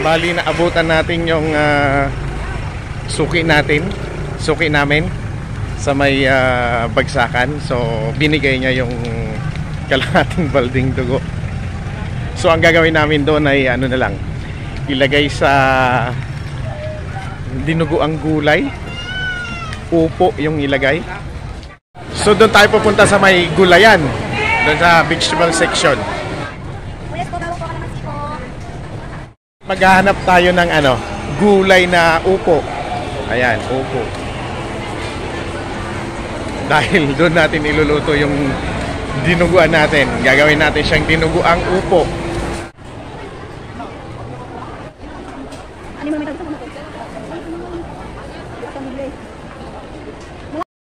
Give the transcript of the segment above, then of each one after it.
Bali naabutan natin yung suki namin sa may bagsakan. So binigay niya yung kalahating balding dugo. So ang gagawin namin doon ay ano na lang, ilagay sa dinuguang gulay. Upo yung ilagay. So doon tayo pupunta sa may gulayan, doon sa vegetable section. Maghahanap tayo ng ano, gulay na upo. Ayan, upo. Dahil doon natin iluluto yung dinuguan natin. Gagawin natin siyang dinuguang upo.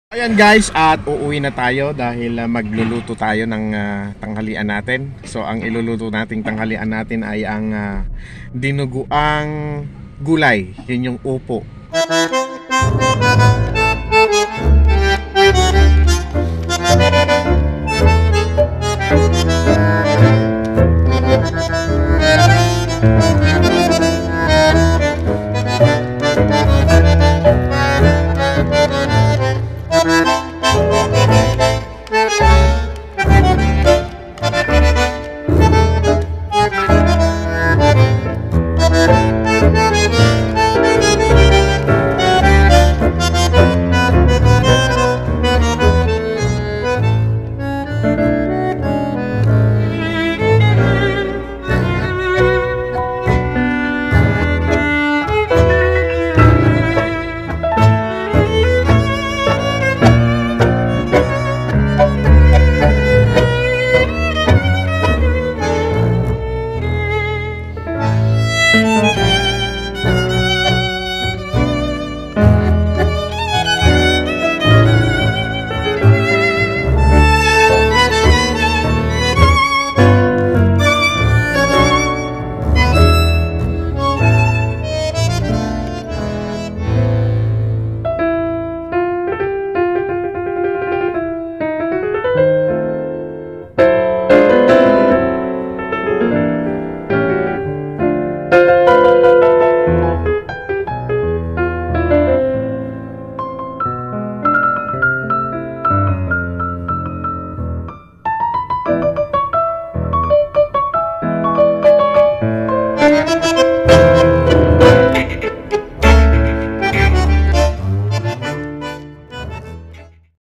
Ayan guys, at uuwi na tayo dahil magluluto tayo ng tanghalian natin. So ang iluluto nating tanghalian natin ay ang dinuguang gulay. Yun yung upo.